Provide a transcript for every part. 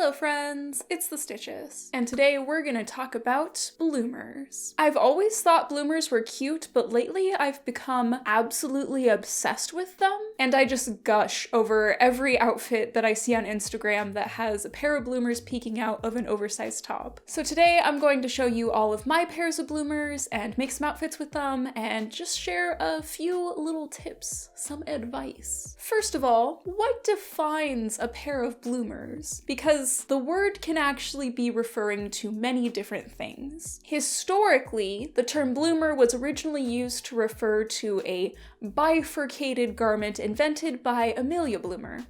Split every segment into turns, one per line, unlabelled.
Hello friends, it's the Stitches, and today we're gonna talk about bloomers. I've always thought bloomers were cute, but lately I've become absolutely obsessed with them, and I just gush over every outfit that I see on Instagram that has a pair of bloomers peeking out of an oversized top. So today I'm going to show you all of my pairs of bloomers and make some outfits with them, and just share a few little tips, some advice. First of all, what defines a pair of bloomers? Because the word can actually be referring to many different things. Historically, the term bloomer was originally used to refer to a bifurcated garment invented by Amelia Bloomer.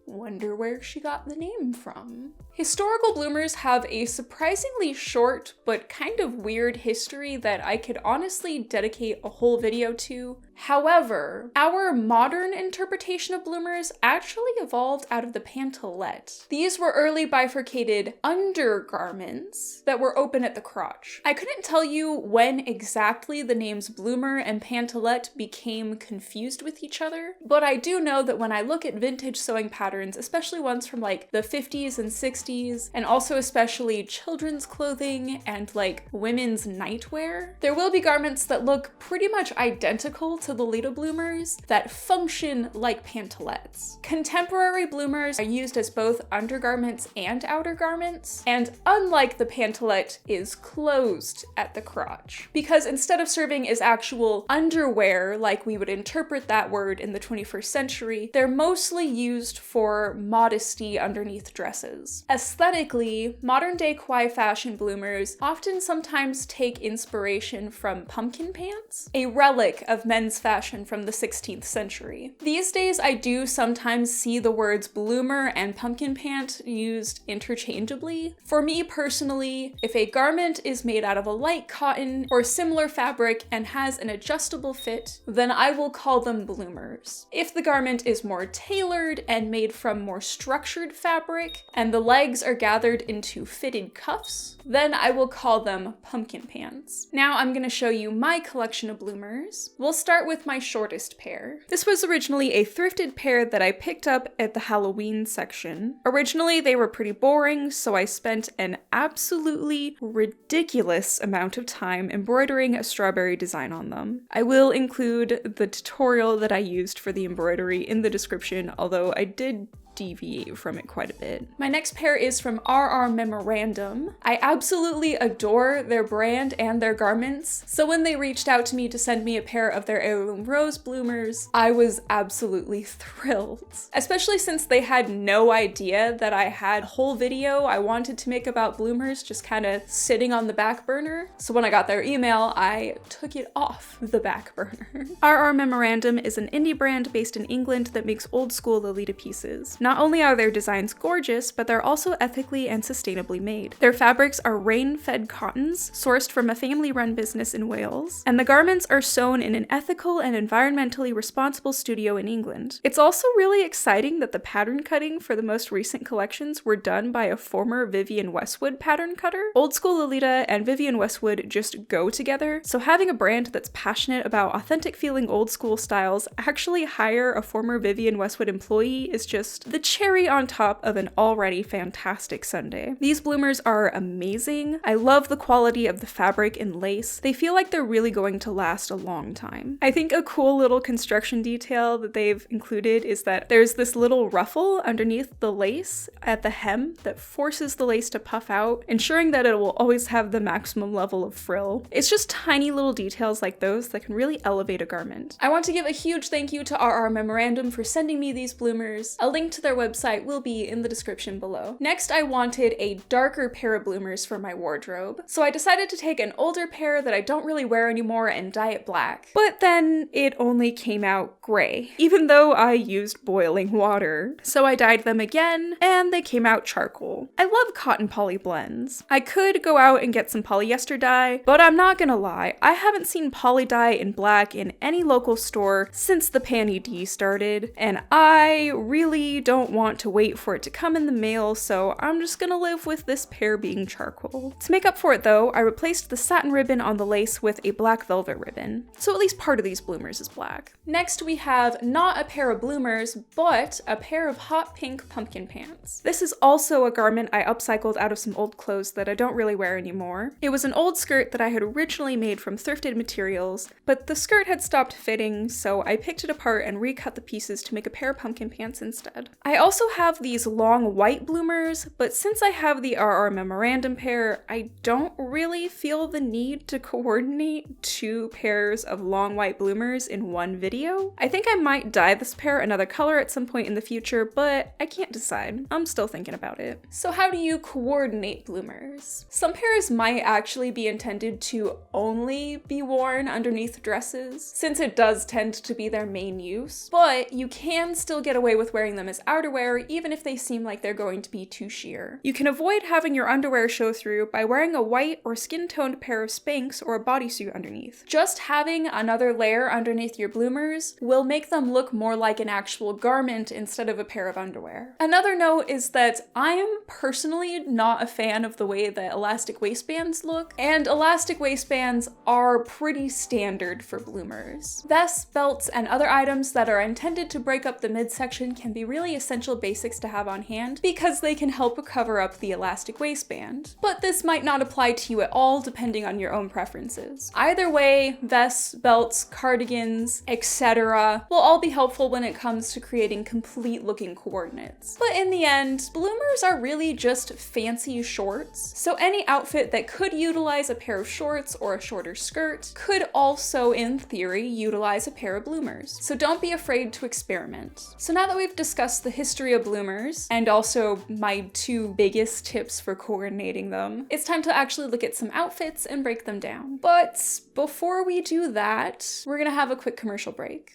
Wonder where she got the name from. Historical bloomers have a surprisingly short but kind of weird history that I could honestly dedicate a whole video to. However, our modern interpretation of bloomers actually evolved out of the pantalette. These were early bifurcated undergarments that were open at the crotch. I couldn't tell you when exactly the names bloomer and pantalette became confused with each other, but I do know that when I look at vintage sewing patterns, especially ones from like the 50s and 60s, and also especially children's clothing and like women's nightwear, there will be garments that look pretty much identical to the later bloomers that function like pantalettes. Contemporary bloomers are used as both undergarments and outer garments, and unlike the pantalette, is closed at the crotch. Because instead of serving as actual underwear like we would interpret that word in the 21st century, they're mostly used for modesty underneath dresses. Aesthetically, modern-day kawaii fashion bloomers often sometimes take inspiration from pumpkin pants, a relic of men's fashion from the 16th century. These days, I do sometimes see the words bloomer and pumpkin pant used interchangeably. For me personally, if a garment is made out of a light cotton or similar fabric and has an adjustable fit, then I will call them bloomers. If the garment is more tailored and made from more structured fabric, and the legs are gathered into fitted cuffs, then I will call them pumpkin pants. Now I'm gonna show you my collection of bloomers. We'll start with my shortest pair. This was originally a thrifted pair that I picked up at the Halloween section. Originally they were pretty boring, so I spent an absolutely ridiculous amount of time embroidering a strawberry design on them. I will include the tutorial that I used for the embroidery in the description, although I did deviate from it quite a bit. My next pair is from Memorandum. I absolutely adore their brand and their garments, so when they reached out to me to send me a pair of their Heirloom rose bloomers, I was absolutely thrilled. Especially since they had no idea that I had a whole video I wanted to make about bloomers just kind of sitting on the back burner. So when I got their email, I took it off the back burner. Memorandum is an indie brand based in England that makes old school Lolita pieces. Not only are their designs gorgeous, but they're also ethically and sustainably made. Their fabrics are rain-fed cottons, sourced from a family-run business in Wales, and the garments are sewn in an ethical and environmentally responsible studio in England. It's also really exciting that the pattern cutting for the most recent collections were done by a former Vivienne Westwood pattern cutter. Old school Lolita and Vivienne Westwood just go together, so having a brand that's passionate about authentic feeling old school styles actually hire a former Vivienne Westwood employee is just the cherry on top of an already fantastic sundae. These bloomers are amazing. I love the quality of the fabric and lace. They feel like they're really going to last a long time. I think a cool little construction detail that they've included is that there's this little ruffle underneath the lace at the hem that forces the lace to puff out, ensuring that it will always have the maximum level of frill. It's just tiny little details like those that can really elevate a garment. I want to give a huge thank you to Memorandum for sending me these bloomers. A link to their website will be in the description below. Next, I wanted a darker pair of bloomers for my wardrobe, so I decided to take an older pair that I don't really wear anymore and dye it black. But then it only came out gray, even though I used boiling water. So I dyed them again, and they came out charcoal. I love cotton poly blends. I could go out and get some polyester dye, but I'm not gonna lie, I haven't seen poly dye in black in any local store since the Panty D started, and I really don't want to wait for it to come in the mail, so I'm just gonna live with this pair being charcoal. To make up for it though, I replaced the satin ribbon on the lace with a black velvet ribbon, so at least part of these bloomers is black. Next we have not a pair of bloomers, but a pair of hot pink pumpkin pants. This is also a garment I upcycled out of some old clothes that I don't really wear anymore. It was an old skirt that I had originally made from thrifted materials, but the skirt had stopped fitting, so I picked it apart and recut the pieces to make a pair of pumpkin pants instead. I also have these long white bloomers, but since I have the RR Memorandum pair, I don't really feel the need to coordinate two pairs of long white bloomers in one video. I think I might dye this pair another color at some point in the future, but I can't decide. I'm still thinking about it. So how do you coordinate bloomers? Some pairs might actually be intended to only be worn underneath dresses, since it does tend to be their main use, but you can still get away with wearing them as outerwear even if they seem like they're going to be too sheer. You can avoid having your underwear show through by wearing a white or skin-toned pair of Spanx or a bodysuit underneath. Just having another layer underneath your bloomers will make them look more like an actual garment instead of a pair of underwear. Another note is that I am personally not a fan of the way that elastic waistbands look, and elastic waistbands are pretty standard for bloomers. Vests, belts, and other items that are intended to break up the midsection can be really essential basics to have on hand because they can help cover up the elastic waistband. But this might not apply to you at all depending on your own preferences. Either way, vests, belts, cardigans, etc. will all be helpful when it comes to creating complete looking coordinates. But in the end, bloomers are really just fancy shorts, so any outfit that could utilize a pair of shorts or a shorter skirt could also, in theory, utilize a pair of bloomers. So don't be afraid to experiment. So now that we've discussed the history of bloomers, and also my two biggest tips for coordinating them, it's time to actually look at some outfits and break them down. But before we do that, we're gonna have a quick commercial break.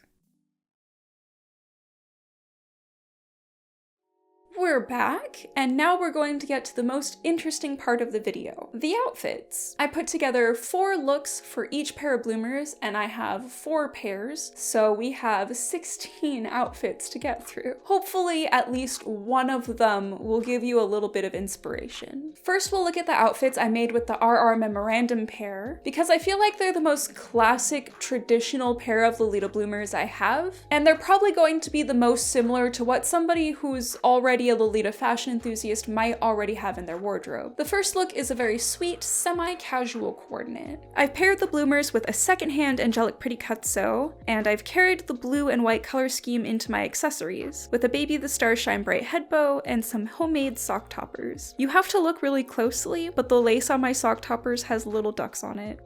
We're back, and now we're going to get to the most interesting part of the video, the outfits. I put together 4 looks for each pair of bloomers, and I have 4 pairs, so we have 16 outfits to get through. Hopefully, at least one of them will give you a little bit of inspiration. First, we'll look at the outfits I made with the RR Memorandum pair, because I feel like they're the most classic, traditional pair of Lolita bloomers I have, and they're probably going to be the most similar to what somebody who's already a Lolita fashion enthusiast might already have in their wardrobe. The first look is a very sweet, semi-casual coordinate. I've paired the bloomers with a secondhand Angelic Pretty Cut Sew, and I've carried the blue and white color scheme into my accessories, with a Baby the Stars Shine Bright head bow and some homemade sock toppers. You have to look really closely, but the lace on my sock toppers has little ducks on it.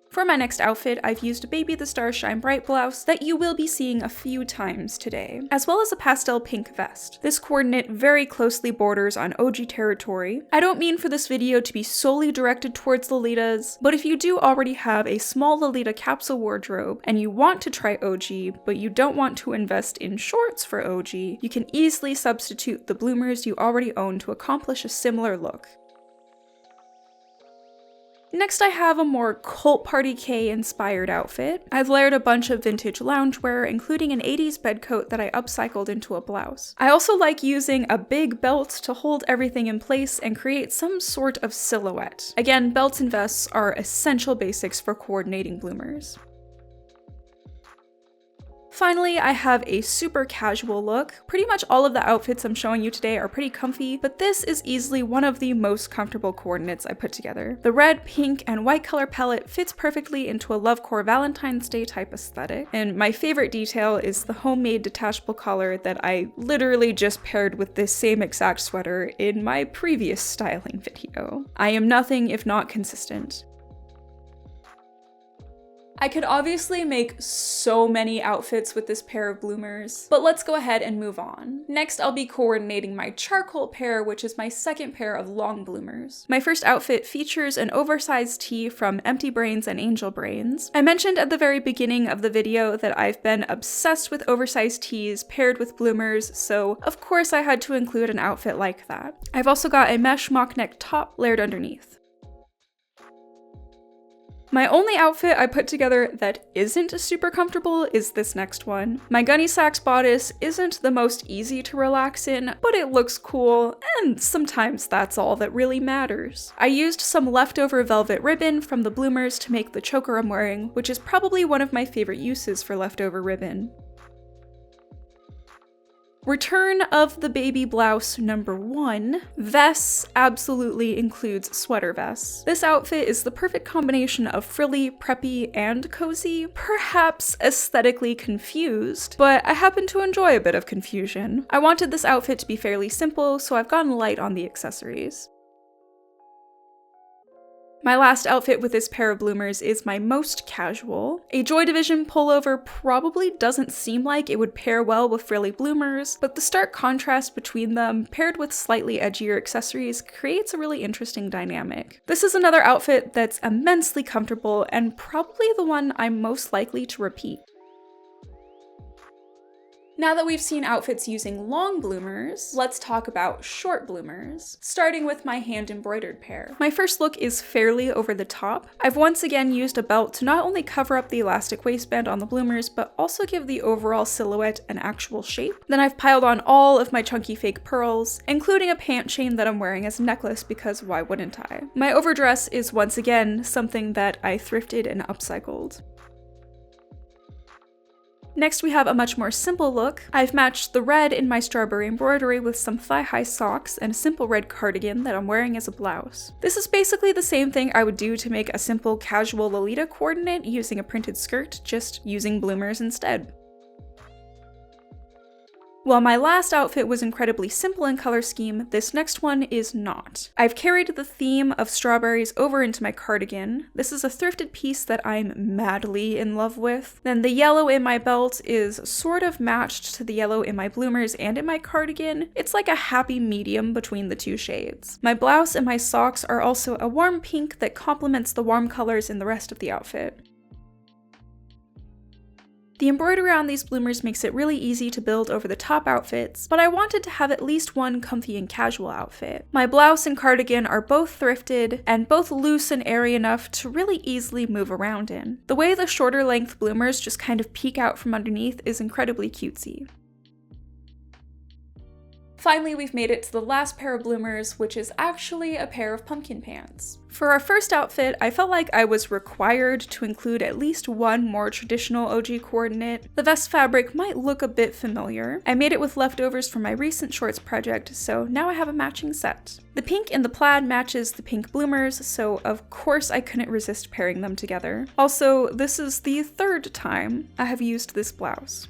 For my next outfit, I've used a Baby the Stars Shine Bright blouse that you will be seeing a few times today, as well as a pastel pink vest. This coordinate very closely borders on OG territory. I don't mean for this video to be solely directed towards Lolitas, but if you do already have a small Lolita capsule wardrobe and you want to try OG, but you don't want to invest in shorts for OG, you can easily substitute the bloomers you already own to accomplish a similar look. Next, I have a more Cult Party K inspired outfit. I've layered a bunch of vintage loungewear, including an 80s bedcoat that I upcycled into a blouse. I also like using a big belt to hold everything in place and create some sort of silhouette. Again, belts and vests are essential basics for coordinating bloomers. Finally, I have a super casual look. Pretty much all of the outfits I'm showing you today are pretty comfy, but this is easily one of the most comfortable coordinates I put together. The red, pink, and white color palette fits perfectly into a Lovecore Valentine's Day type aesthetic, and my favorite detail is the homemade detachable collar that I literally just paired with this same exact sweater in my previous styling video. I am nothing if not consistent. I could obviously make so many outfits with this pair of bloomers, but let's go ahead and move on. Next, I'll be coordinating my charcoal pair, which is my second pair of long bloomers. My first outfit features an oversized tee from Empty Brains and Angel Brains. I mentioned at the very beginning of the video that I've been obsessed with oversized tees paired with bloomers, so of course I had to include an outfit like that. I've also got a mesh mock neck top layered underneath. My only outfit I put together that isn't super comfortable is this next one. My gunny sacks bodice isn't the most easy to relax in, but it looks cool, and sometimes that's all that really matters. I used some leftover velvet ribbon from the bloomers to make the choker I'm wearing, which is probably one of my favorite uses for leftover ribbon. Return of the baby blouse number 1. Vests absolutely includes sweater vests. This outfit is the perfect combination of frilly, preppy, and cozy, perhaps aesthetically confused, but I happen to enjoy a bit of confusion. I wanted this outfit to be fairly simple, so I've gone light on the accessories. My last outfit with this pair of bloomers is my most casual. A Joy Division pullover probably doesn't seem like it would pair well with frilly bloomers, but the stark contrast between them, paired with slightly edgier accessories, creates a really interesting dynamic. This is another outfit that's immensely comfortable and probably the one I'm most likely to repeat. Now that we've seen outfits using long bloomers, let's talk about short bloomers, starting with my hand-embroidered pair. My first look is fairly over the top. I've once again used a belt to not only cover up the elastic waistband on the bloomers, but also give the overall silhouette an actual shape. Then I've piled on all of my chunky fake pearls, including a pant chain that I'm wearing as a necklace because why wouldn't I? My overdress is once again something that I thrifted and upcycled. Next we have a much more simple look. I've matched the red in my strawberry embroidery with some thigh-high socks and a simple red cardigan that I'm wearing as a blouse. This is basically the same thing I would do to make a simple casual Lolita coordinate using a printed skirt, just using bloomers instead. While my last outfit was incredibly simple in color scheme, this next one is not. I've carried the theme of strawberries over into my cardigan. This is a thrifted piece that I'm madly in love with. Then the yellow in my belt is sort of matched to the yellow in my bloomers and in my cardigan. It's like a happy medium between the two shades. My blouse and my socks are also a warm pink that complements the warm colors in the rest of the outfit. The embroidery on these bloomers makes it really easy to build over the top outfits, but I wanted to have at least one comfy and casual outfit. My blouse and cardigan are both thrifted, and both loose and airy enough to really easily move around in. The way the shorter length bloomers just kind of peek out from underneath is incredibly cutesy. Finally, we've made it to the last pair of bloomers, which is actually a pair of pumpkin pants. For our first outfit, I felt like I was required to include at least one more traditional OG coordinate. The vest fabric might look a bit familiar. I made it with leftovers from my recent shorts project, so now I have a matching set. The pink in the plaid matches the pink bloomers, so of course I couldn't resist pairing them together. Also, this is the third time I have used this blouse.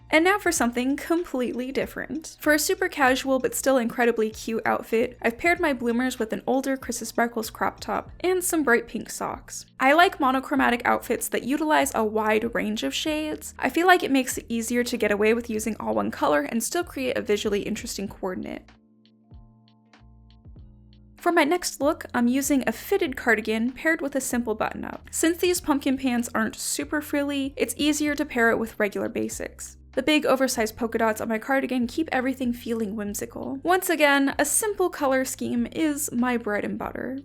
And now for something completely different. For a super casual but still incredibly cute outfit, I've paired my bloomers with an older Chris's Sparkles crop top and some bright pink socks. I like monochromatic outfits that utilize a wide range of shades. I feel like it makes it easier to get away with using all one color and still create a visually interesting coordinate. For my next look, I'm using a fitted cardigan paired with a simple button-up. Since these pumpkin pants aren't super frilly, it's easier to pair it with regular basics. The big oversized polka dots on my cardigan keep everything feeling whimsical. Once again, a simple color scheme is my bread and butter.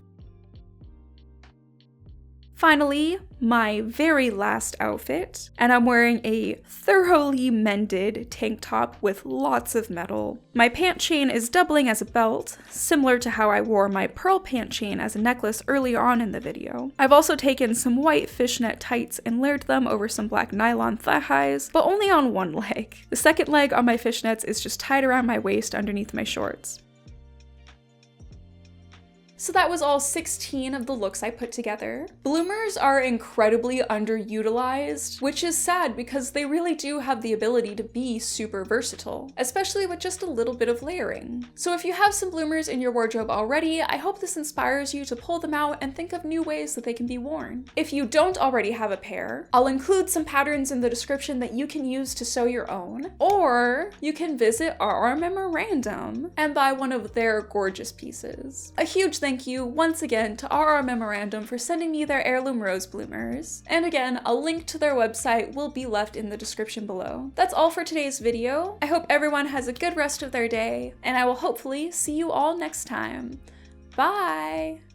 Finally, my very last outfit, and I'm wearing a thoroughly mended tank top with lots of metal. My pant chain is doubling as a belt, similar to how I wore my pearl pant chain as a necklace earlier on in the video. I've also taken some white fishnet tights and layered them over some black nylon thigh highs, but only on one leg. The second leg on my fishnets is just tied around my waist underneath my shorts. So that was all 16 of the looks I put together. Bloomers are incredibly underutilized, which is sad because they really do have the ability to be super versatile, especially with just a little bit of layering. So if you have some bloomers in your wardrobe already, I hope this inspires you to pull them out and think of new ways that they can be worn. If you don't already have a pair, I'll include some patterns in the description that you can use to sew your own, or you can visit our Memorandum and buy one of their gorgeous pieces. A huge thank you once again to RR Memorandum for sending me their heirloom rose bloomers. And again, a link to their website will be left in the description below. That's all for today's video. I hope everyone has a good rest of their day, and I will hopefully see you all next time. Bye!